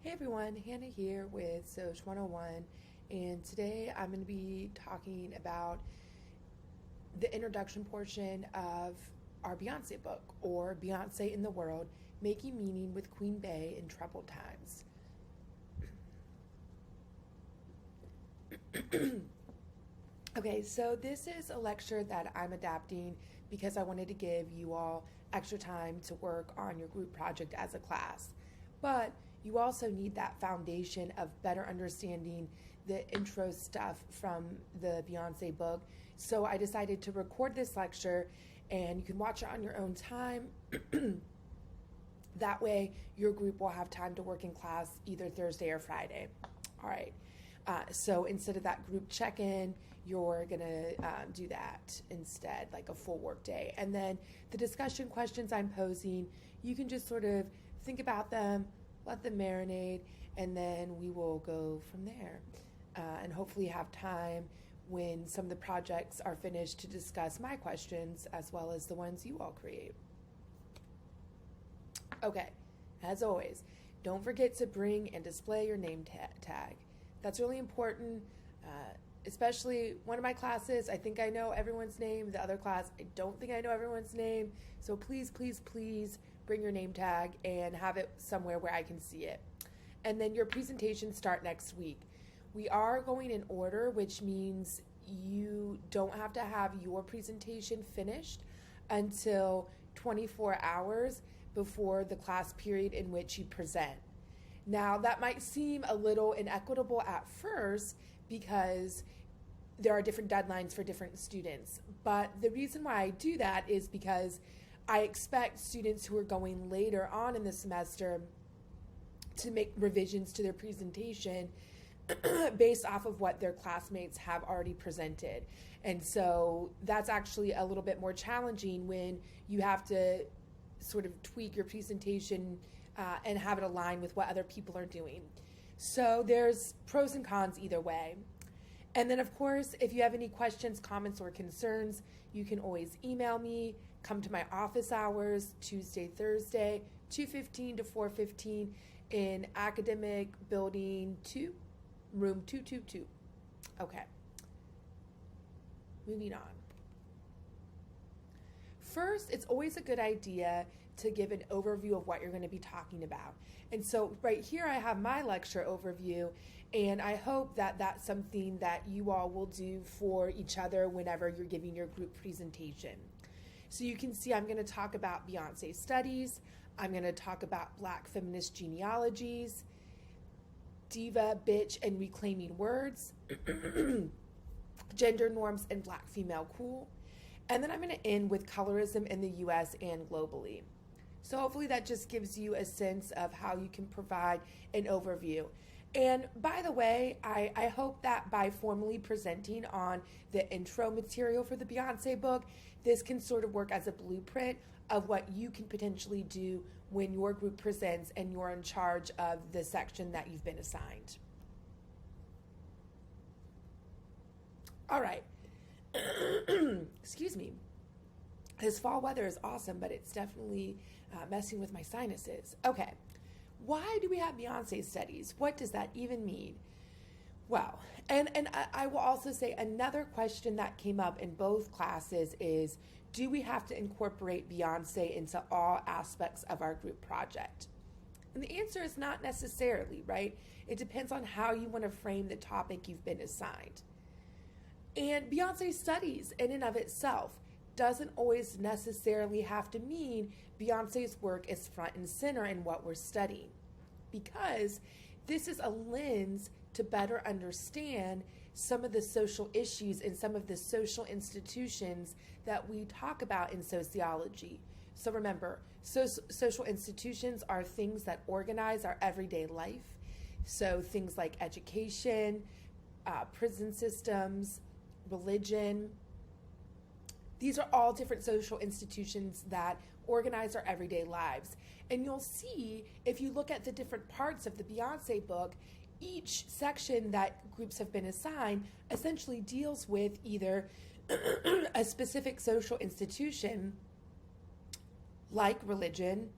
Hey everyone, Hannah here with Soch 101, and today I'm going to be talking about the introduction portion of our Beyonce book, or Beyonce in the World, Making Meaning with Queen Bey in Troubled Times. Okay, so this is a lecture that I'm adapting because I wanted to give you all extra time to work on your group project as a class. But you also need that foundation of better understanding the intro stuff from the Beyonce book. So I decided to record this lecture and you can watch it on your own time. That way, your group will have time to work in class either Thursday or Friday. All right. So instead of that group check-in, you're going to do that instead, like a full work day. And then the discussion questions I'm posing, you can just sort of think about them, let them marinate, and then we will go from there. And hopefully have time when some of the projects are finished to discuss my questions as well as the ones you all create. Okay, as always, don't forget to bring and display your name tag. That's really important, especially one of my classes, I think I know everyone's name. The other class, I don't think I know everyone's name. So please, please, please bring your name tag and have it somewhere where I can see it. And then your presentations start next week. We are going in order, which means you don't have to have your presentation finished until 24 hours before the class period in which you present. Now, that might seem a little inequitable at first because there are different deadlines for different students. But the reason why I do that is because I expect students who are going later on in the semester to make revisions to their presentation based off of what their classmates have already presented. And so that's actually a little bit more challenging when you have to sort of tweak your presentation and have it align with what other people are doing. So there's pros and cons either way. And then, of course, if you have any questions, comments, or concerns, you can always email me. Come to my office hours, Tuesday, Thursday, 2:15 to 4:15 in Academic Building 2, room 222. Okay. Moving on. First, it's always a good idea to give an overview of what you're going to be talking about. And so right here I have my lecture overview, and I hope that that's something that you all will do for each other whenever you're giving your group presentation. So you can see I'm going to talk about Beyonce studies, I'm going to talk about Black feminist genealogies, diva, bitch, and reclaiming words, gender norms, and Black female cool. And then I'm going to end with colorism in the US and globally. So hopefully that just gives you a sense of how you can provide an overview. And by the way, I hope that by formally presenting on the intro material for the Beyonce book, this can sort of work as a blueprint of what you can potentially do when your group presents and you're in charge of the section that you've been assigned. All right. Excuse me. This fall weather is awesome, but it's definitely messing with my sinuses. Okay, why do we have Beyonce studies? What does that even mean? Well, and I will also say another question that came up in both classes is, do we have to incorporate Beyonce into all aspects of our group project? And the answer is not necessarily, right? It depends on how you want to frame the topic you've been assigned. And Beyonce studies in and of itself doesn't always necessarily have to mean Beyonce's work is front and center in what we're studying, because this is a lens to better understand some of the social issues and some of the social institutions that we talk about in sociology. So remember, social institutions are things that organize our everyday life. So things like education, prison systems, religion. These are all different social institutions that organize our everyday lives. And you'll see, if you look at the different parts of the Beyonce book, each section that groups have been assigned essentially deals with either a specific social institution, like religion,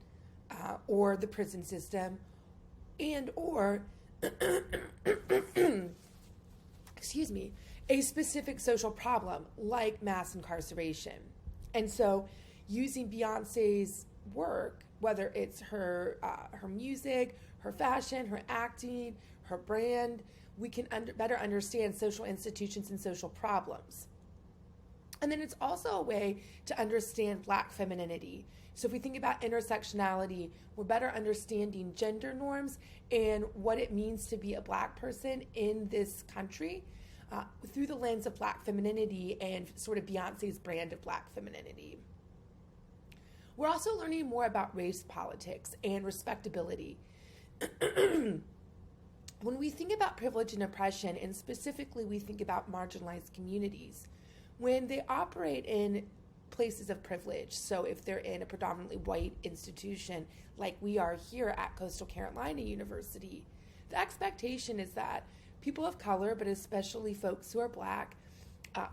or the prison system, and or excuse me, a specific social problem like mass incarceration. And so using Beyonce's work, whether it's her music, her fashion, her acting, her brand, we can better understand social institutions and social problems. And then it's also a way to understand Black femininity. So if we think about intersectionality, we're better understanding gender norms and what it means to be a Black person in this country through the lens of Black femininity and sort of Beyonce's brand of Black femininity. We're also learning more about race politics and respectability. When we think about privilege and oppression, and specifically we think about marginalized communities, when they operate in places of privilege, so if they're in a predominantly white institution like we are here at Coastal Carolina University, the expectation is that people of color, but especially folks who are Black,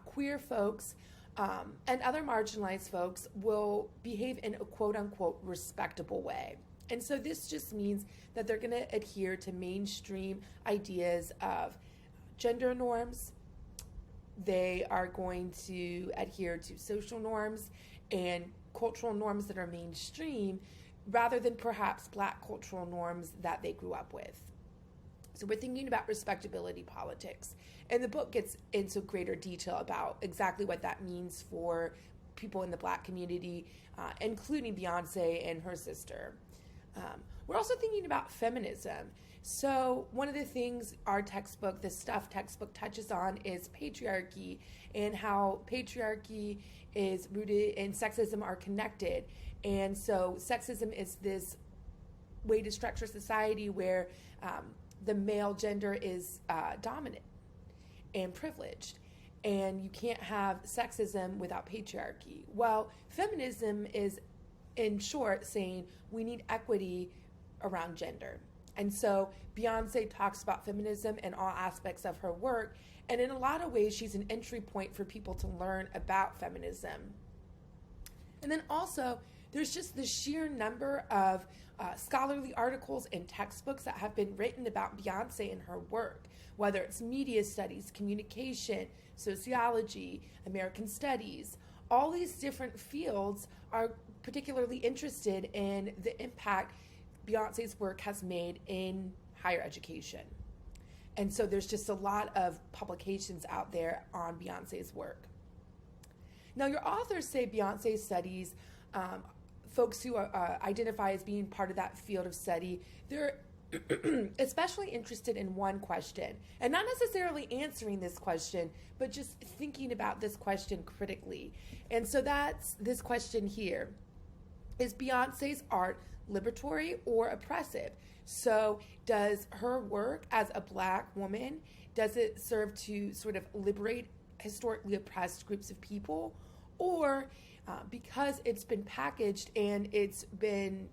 queer folks, and other marginalized folks will behave in a quote-unquote respectable way. And so this just means that they're going to adhere to mainstream ideas of gender norms. They are going to adhere to social norms and cultural norms that are mainstream rather than perhaps Black cultural norms that they grew up with. So we're thinking about respectability politics. And the book gets into greater detail about exactly what that means for people in the Black community, including Beyonce and her sister. We're also thinking about feminism. So one of the things our textbook, the Stuff textbook, touches on is patriarchy and how patriarchy is rooted and sexism are connected. And so sexism is this way to structure society where the male gender is dominant and privileged. And you can't have sexism without patriarchy. Well, feminism is, in short, saying we need equity around gender. And so Beyonce talks about feminism in all aspects of her work. And in a lot of ways, she's an entry point for people to learn about feminism. And then also, there's just the sheer number of scholarly articles and textbooks that have been written about Beyonce and her work, whether it's media studies, communication, sociology, American studies. All these different fields are particularly interested in the impact Beyonce's work has made in higher education. And so there's just a lot of publications out there on Beyonce's work. Now, your authors say Beyonce studies folks who identify as being part of that field of study. They're especially interested in one question, and not necessarily answering this question, but just thinking about this question critically. And so that's this question here. Is Beyonce's art liberatory or oppressive? So does her work as a Black woman, does it serve to sort of liberate historically oppressed groups of people? Or because it's been packaged and it's been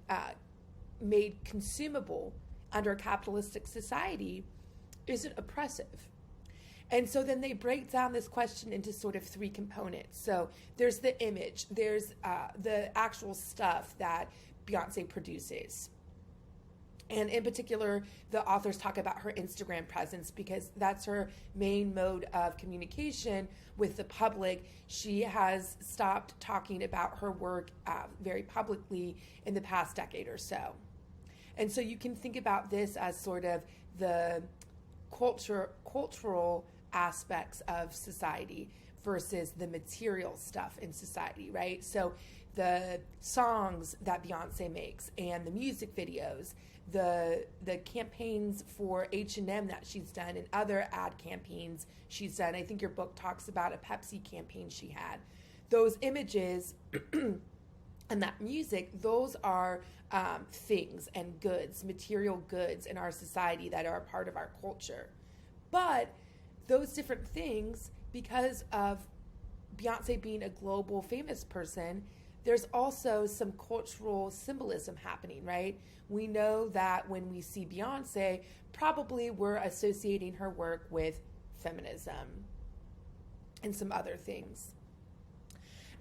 made consumable under a capitalistic society, is it oppressive? And so then they break down this question into sort of three components. So there's the image, there's the actual stuff that Beyonce produces. And in particular, the authors talk about her Instagram presence because that's her main mode of communication with the public. She has stopped talking about her work very publicly in the past decade or so. And so you can think about this as sort of the cultural aspects of society versus the material stuff in society, right? So the songs that Beyonce makes and the music videos, the campaigns for H&M that she's done and other ad campaigns she's done. I think your book talks about a Pepsi campaign she had. Those images and that music, those are things and goods, material goods in our society that are a part of our culture. But those different things, because of Beyonce being a global famous person, there's also some cultural symbolism happening, right? We know that when we see Beyonce, probably we're associating her work with feminism and some other things.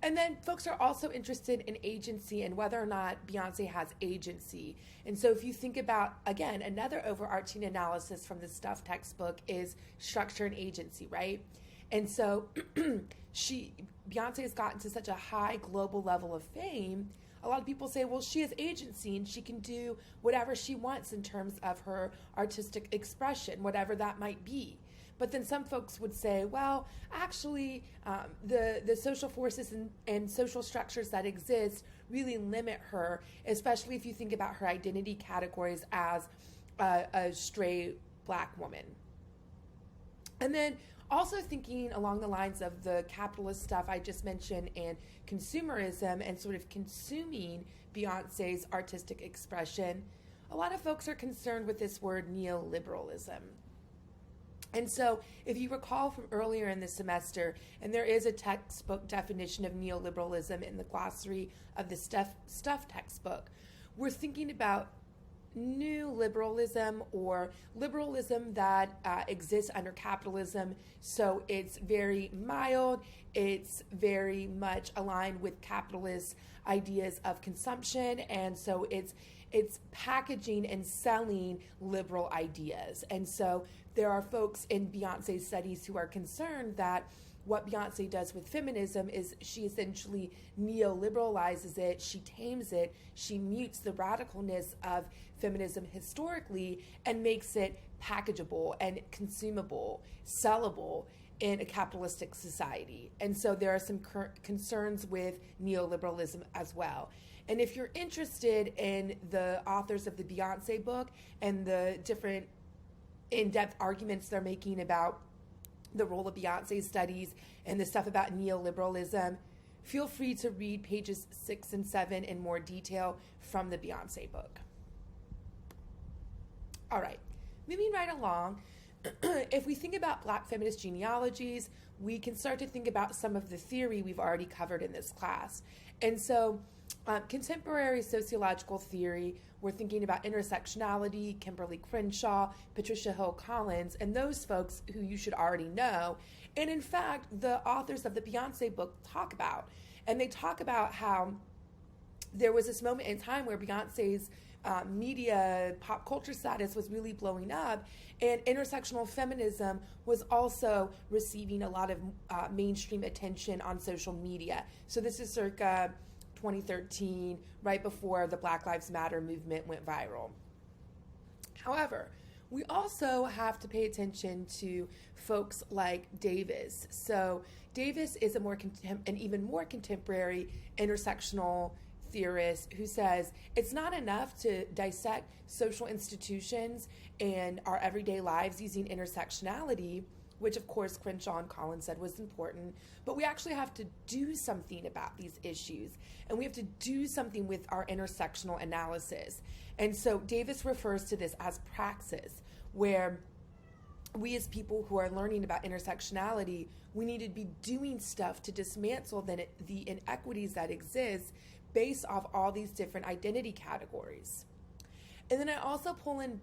And then folks are also interested in agency and whether or not Beyonce has agency. And so if you think about, again, another overarching analysis from the Stuff textbook is structure and agency, right? And so Beyonce has gotten to such a high global level of fame. A lot of people say, well, she has agency and she can do whatever she wants in terms of her artistic expression, whatever that might be. But then some folks would say, well, actually, the social forces and social structures that exist really limit her, especially if you think about her identity categories as a straight Black woman. And then also thinking along the lines of the capitalist stuff I just mentioned and consumerism and sort of consuming Beyonce's artistic expression, a lot of folks are concerned with this word neoliberalism. And so if you recall from earlier in the semester, and there is a textbook definition of neoliberalism in the glossary of the Stuff textbook, we're thinking about new liberalism or liberalism that exists under capitalism. So it's very mild, it's very much aligned with capitalist ideas of consumption, and so it's packaging and selling liberal ideas. And so there are folks in Beyonce's studies who are concerned that what Beyonce does with feminism is she essentially neoliberalizes it, she tames it, she mutes the radicalness of feminism historically and makes it packageable and consumable, sellable in a capitalistic society. And so there are some concerns with neoliberalism as well. And if you're interested in the authors of the Beyonce book and the different in-depth arguments they're making about the role of Beyonce's studies and the stuff about neoliberalism, feel free to read pages 6 and 7 in more detail from the Beyonce book. All right, moving right along, if we think about Black feminist genealogies, we can start to think about some of the theory we've already covered in this class. And so contemporary sociological theory, we're thinking about intersectionality, Kimberly Crenshaw, Patricia Hill Collins, and those folks who you should already know. And in fact, the authors of the Beyonce book talk about. And they talk about how there was this moment in time where Beyonce's media, pop culture status was really blowing up, and intersectional feminism was also receiving a lot of mainstream attention on social media. So this is circa 2013, right before the Black Lives Matter movement went viral. However, we also have to pay attention to folks like Davis. So Davis is an even more contemporary intersectional theorist who says it's not enough to dissect social institutions and our everyday lives using intersectionality, which of course Crenshaw and Collins said was important, but we actually have to do something about these issues, and we have to do something with our intersectional analysis. And so Davis refers to this as praxis, where we as people who are learning about intersectionality, we need to be doing stuff to dismantle the inequities that exist based off all these different identity categories. And then I also pull in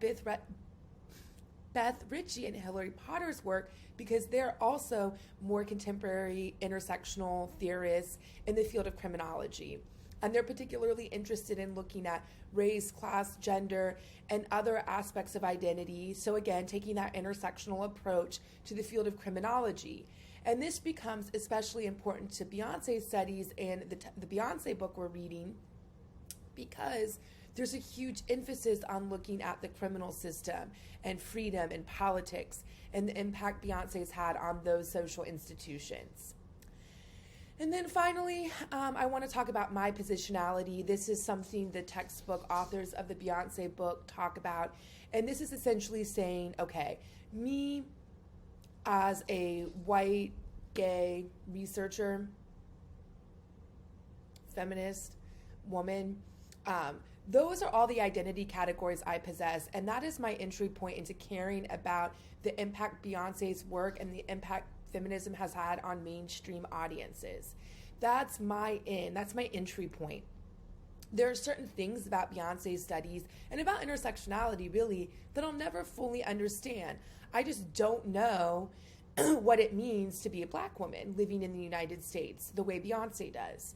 Beth Ritchie and Hilary Potter's work because they're also more contemporary intersectional theorists in the field of criminology. And they're particularly interested in looking at race, class, gender, and other aspects of identity. So again, taking that intersectional approach to the field of criminology. And this becomes especially important to Beyonce's studies and the Beyonce book we're reading, because there's a huge emphasis on looking at the criminal system and freedom and politics and the impact Beyonce's had on those social institutions. And then finally, I want to talk about my positionality. This is something the textbook authors of the Beyonce book talk about. And this is essentially saying, okay, me as a white, gay researcher, feminist, woman, those are all the identity categories I possess, and that is my entry point into caring about the impact Beyonce's work and the impact feminism has had on mainstream audiences. That's my entry point. There are certain things about Beyonce's studies and about intersectionality, really, that I'll never fully understand. I just don't know what it means to be a Black woman living in the United States the way Beyonce does.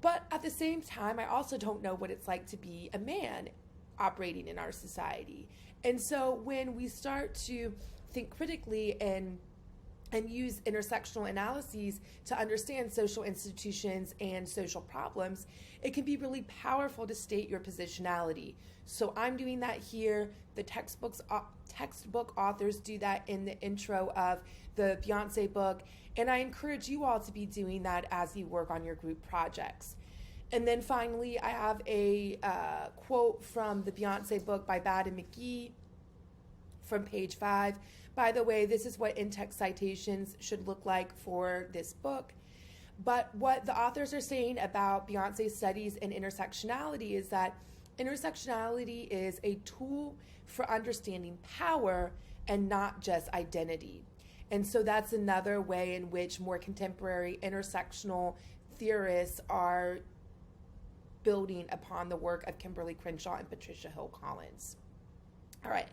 But at the same time, I also don't know what it's like to be a man operating in our society. And so when we start to think critically and use intersectional analyses to understand social institutions and social problems, it can be really powerful to state your positionality. So I'm doing that here. The textbook authors do that in the intro of the Beyonce book. And I encourage you all to be doing that as you work on your group projects. And then finally, I have a quote from the Beyonce book by Baden McGee from page 5. By the way, this is what in-text citations should look like for this book. But what the authors are saying about Beyonce's studies in intersectionality is that intersectionality is a tool for understanding power and not just identity. And so that's another way in which more contemporary intersectional theorists are building upon the work of Kimberly Crenshaw and Patricia Hill Collins. All right.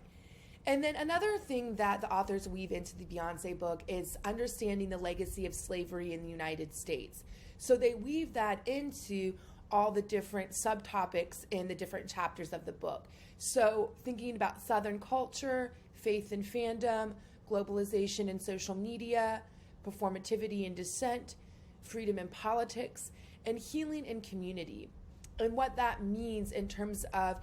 And then another thing that the authors weave into the Beyonce book is understanding the legacy of slavery in the United States. So they weave that into all the different subtopics in the different chapters of the book. So thinking about Southern culture, faith and fandom, globalization and social media, performativity and dissent, freedom in politics, and healing in community. And what that means in terms of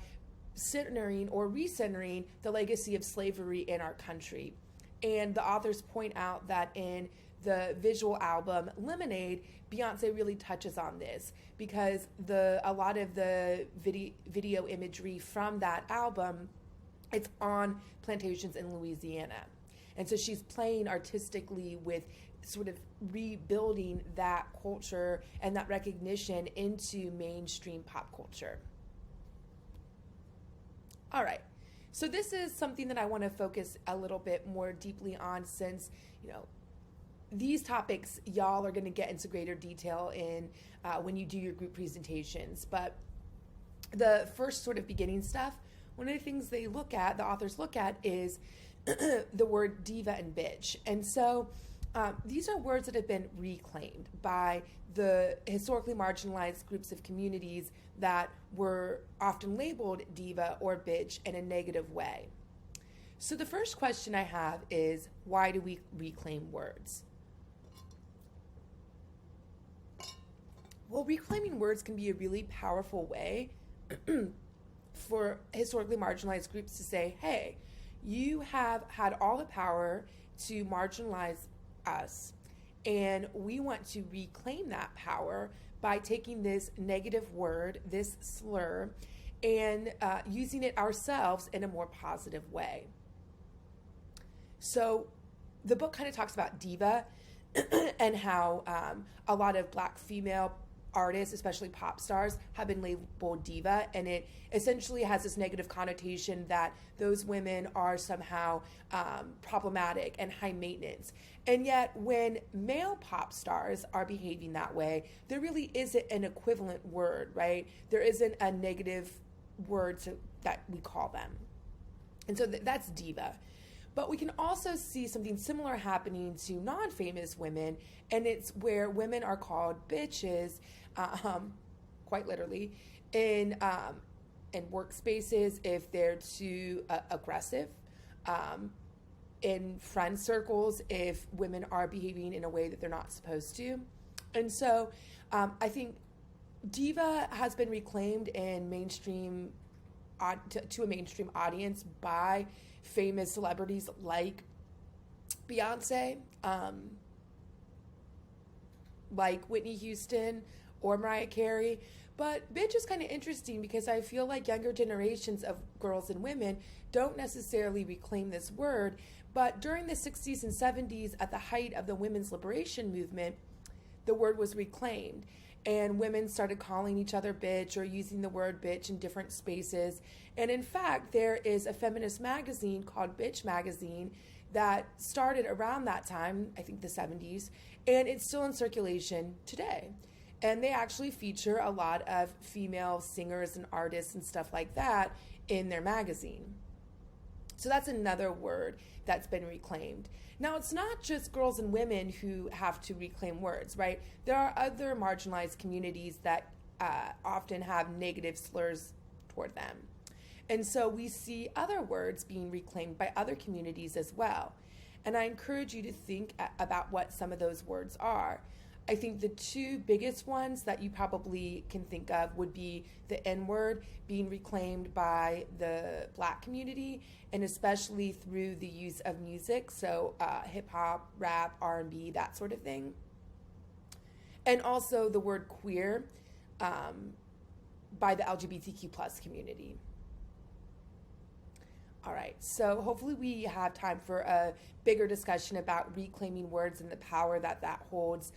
centering or recentering the legacy of slavery in our country. And the authors point out that in the visual album Lemonade, Beyonce really touches on this because a lot of the video imagery from that album, it's on plantations in Louisiana. And so she's playing artistically with sort of rebuilding that culture and that recognition into mainstream pop culture. All right, so this is something that I want to focus a little bit more deeply on since, these topics y'all are going to get into greater detail in when you do your group presentations. But the first sort of beginning stuff, one of the things the authors look at is the word diva and bitch. And so these are words that have been reclaimed by the historically marginalized groups of communities that were often labeled diva or bitch in a negative way. So the first question I have is, why do we reclaim words? Well, reclaiming words can be a really powerful way for historically marginalized groups to say, hey, you have had all the power to marginalize us, and we want to reclaim that power by taking this negative word, this slur, and using it ourselves in a more positive way. So the book kind of talks about diva and how a lot of Black female artists, especially pop stars, have been labeled diva, and it essentially has this negative connotation that those women are somehow problematic and high maintenance. And yet when male pop stars are behaving that way, there really isn't an equivalent word, right? There isn't a negative word that we call them. And so that's diva. But we can also see something similar happening to non-famous women, and it's where women are called bitches, quite literally, in workspaces if they're too aggressive, in friend circles if women are behaving in a way that they're not supposed to. And so I think diva has been reclaimed in mainstream to a mainstream audience by famous celebrities like Beyonce, like Whitney Houston or Mariah Carey. But bitch is kind of interesting because I feel like younger generations of girls and women don't necessarily reclaim this word. But during the 60s and 70s, at the height of the women's liberation movement, the word was reclaimed. And women started calling each other bitch or using the word bitch in different spaces. And in fact, there is a feminist magazine called Bitch Magazine that started around that time, I think the 70s, and it's still in circulation today. And they actually feature a lot of female singers and artists and stuff like that in their magazine. So that's another word that's been reclaimed. Now, it's not just girls and women who have to reclaim words, right? There are other marginalized communities that often have negative slurs toward them. And so we see other words being reclaimed by other communities as well. And I encourage you to think about what some of those words are. I think the two biggest ones that you probably can think of would be the N-word being reclaimed by the Black community, and especially through the use of music, so hip-hop, rap, R&B, that sort of thing. And also the word queer by the LGBTQ plus community. All right, so hopefully we have time for a bigger discussion about reclaiming words and the power that that holds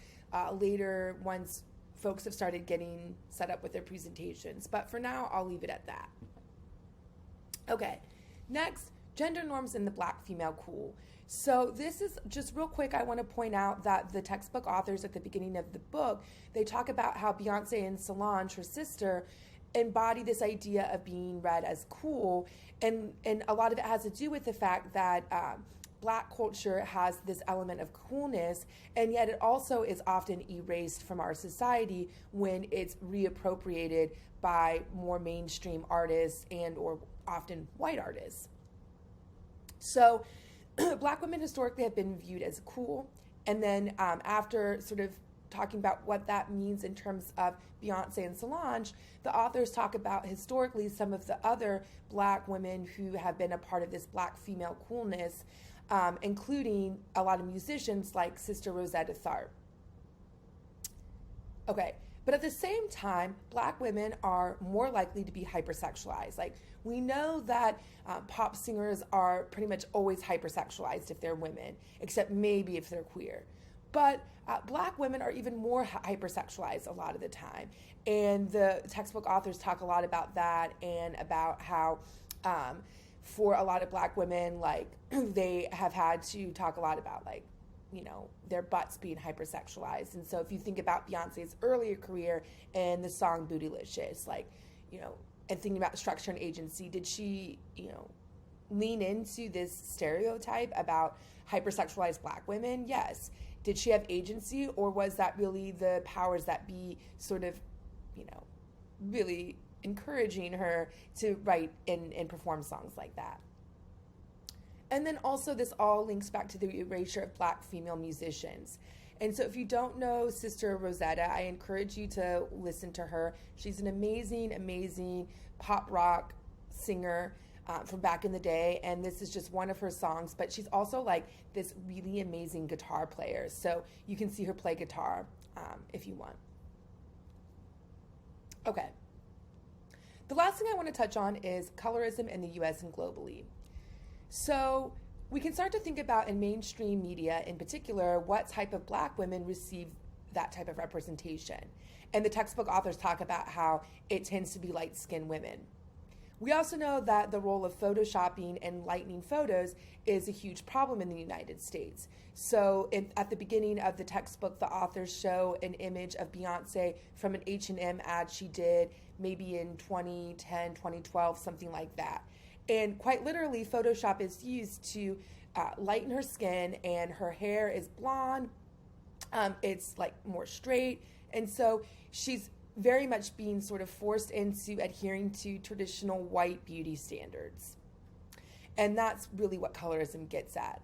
later once folks have started getting set up with their presentations. But for now, I'll leave it at that. Okay, next, gender norms in the Black female cool. So this is just real quick, I want to point out that the textbook authors at the beginning of the book, they talk about how Beyonce and Solange, her sister, embody this idea of being read as cool, and a lot of it has to do with the fact that Black culture has this element of coolness, and yet it also is often erased from our society when it's reappropriated by more mainstream artists and or often white artists. So Black women historically have been viewed as cool, and then after sort of talking about what that means in terms of Beyonce and Solange, the authors talk about historically some of the other Black women who have been a part of this Black female coolness, including a lot of musicians like Sister Rosetta Tharpe. Okay, but at the same time, Black women are more likely to be hypersexualized. Like, we know that pop singers are pretty much always hypersexualized if they're women, except maybe if they're queer. But Black women are even more hypersexualized a lot of the time. And the textbook authors talk a lot about that, and about how for a lot of Black women, like, they have had to talk a lot about, like, you know, their butts being hypersexualized. And so if you think about Beyonce's earlier career and the song Bootylicious, like, you know, and thinking about structure and agency, did she, you know, lean into this stereotype about hypersexualized Black women? Yes. Did she have agency, or was that really the powers that be sort of, you know, really encouraging her to write and perform songs like that? And then also this all links back to the erasure of Black female musicians. And so if you don't know Sister Rosetta, I encourage you to listen to her. She's an amazing, amazing pop rock singer from back in the day, and this is just one of her songs, but she's also like this really amazing guitar player. So you can see her play guitar if you want. Okay. The last thing I want to touch on is colorism in the US and globally. So we can start to think about, in mainstream media in particular, what type of Black women receive that type of representation. And the textbook authors talk about how it tends to be light-skinned women. We also know that the role of photoshopping and lightening photos is a huge problem in the United States. So at the beginning of the textbook, the authors show an image of Beyonce from an H&M ad she did maybe in 2010, 2012, something like that. And quite literally, Photoshop is used to lighten her skin, and her hair is blonde. It's like more straight. And so she's very much being sort of forced into adhering to traditional white beauty standards. And that's really what colorism gets at.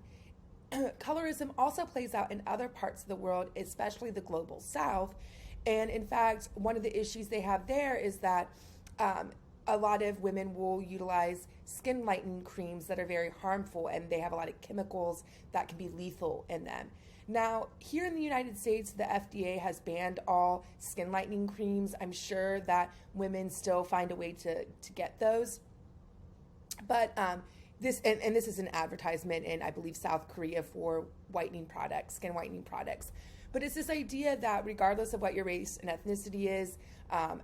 Colorism also plays out in other parts of the world, especially the global South. And in fact, one of the issues they have there is that a lot of women will utilize skin lightening creams that are very harmful, and they have a lot of chemicals that can be lethal in them. Now, here in the United States, the FDA has banned all skin lightening creams. I'm sure that women still find a way to get those. But this is an advertisement in, I believe, South Korea for whitening products, skin whitening products. But it's this idea that regardless of what your race and ethnicity is,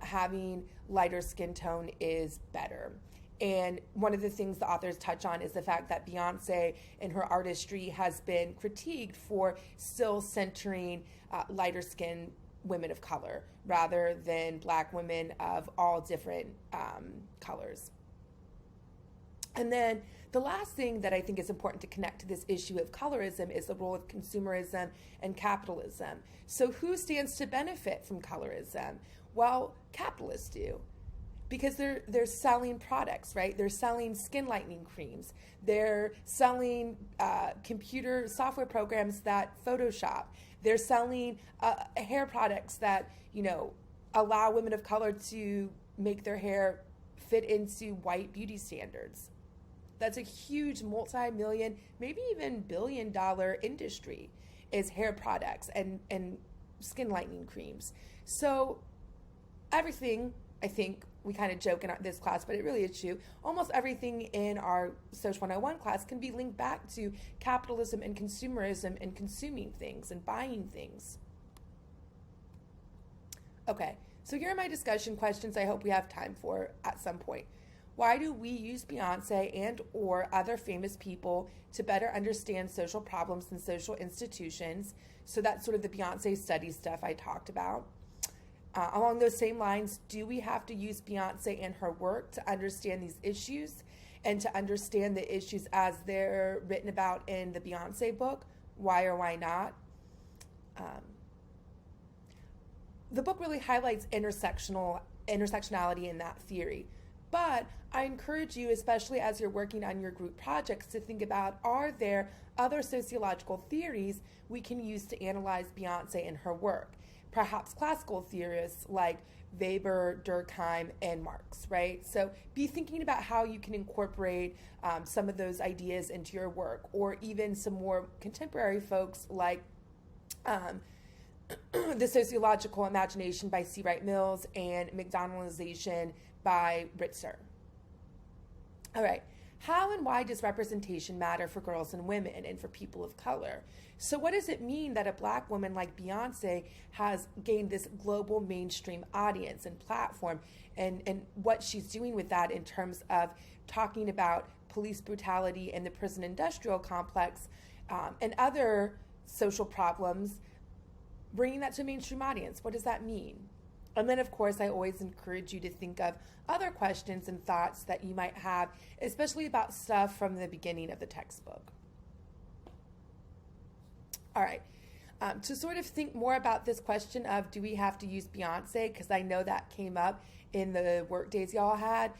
having lighter skin tone is better. And one of the things the authors touch on is the fact that Beyonce in her artistry has been critiqued for still centering lighter skinned women of color rather than Black women of all different colors. And then the last thing that I think is important to connect to this issue of colorism is the role of consumerism and capitalism. So who stands to benefit from colorism? Well, capitalists do, because they're selling products, right? They're selling skin lightening creams. They're selling computer software programs that Photoshop. They're selling hair products that, allow women of color to make their hair fit into white beauty standards. That's a huge multi-million, maybe even billion-dollar industry, is hair products and skin lightening creams. So everything, I think, we kind of joke in this class, but it really is true. Almost everything in our Social 101 class can be linked back to capitalism and consumerism and consuming things and buying things. Okay, so here are my discussion questions I hope we have time for at some point. Why do we use Beyonce and or other famous people to better understand social problems and social institutions? So that's sort of the Beyonce study stuff I talked about. Along those same lines, do we have to use Beyonce and her work to understand these issues and to understand the issues as they're written about in the Beyonce book? Why or why not? The book really highlights intersectionality in that theory. But I encourage you, especially as you're working on your group projects, to think about, are there other sociological theories we can use to analyze Beyonce and her work? Perhaps classical theorists like Weber, Durkheim, and Marx, right? So be thinking about how you can incorporate some of those ideas into your work, or even some more contemporary folks like The Sociological Imagination by C. Wright Mills and McDonaldization by Ritzer. All right, how and why does representation matter for girls and women and for people of color? So what does it mean that a Black woman like Beyonce has gained this global mainstream audience and platform, and what she's doing with that in terms of talking about police brutality in the prison industrial complex and other social problems, bringing that to a mainstream audience? What does that mean? And then, of course, I always encourage you to think of other questions and thoughts that you might have, especially about stuff from the beginning of the textbook. All right. To sort of think more about this question of, do we have to use Beyonce? Because I know that came up in the work days y'all had.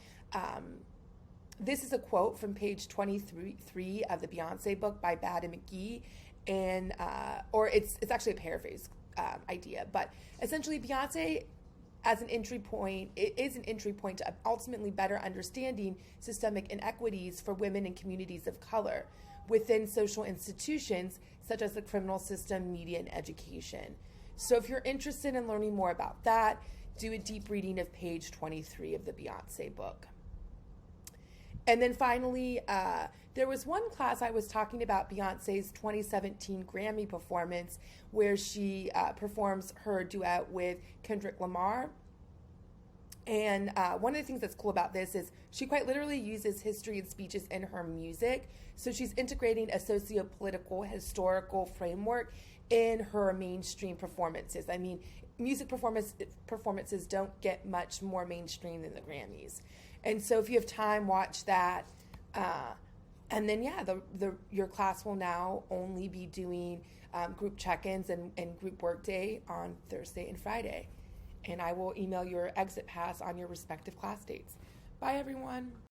This is a quote from page 23 of the Beyonce book by Bad and McGee. And, or it's actually a paraphrase idea, but essentially Beyonce as an entry point, it is an entry point to ultimately better understanding systemic inequities for women and communities of color within social institutions such as the criminal system, media, and education. So if you're interested in learning more about that, do a deep reading of page 23 of the Beyonce book. And then finally, there was one class I was talking about Beyonce's 2017 Grammy performance where she performs her duet with Kendrick Lamar. And one of the things that's cool about this is she quite literally uses history and speeches in her music. So she's integrating a socio-political, historical framework in her mainstream performances. I mean, music performances don't get much more mainstream than the Grammys. And so if you have time, watch that. And then, yeah, your class will now only be doing group check-ins and group work day on Thursday and Friday. And I will email your exit pass on your respective class dates. Bye, everyone.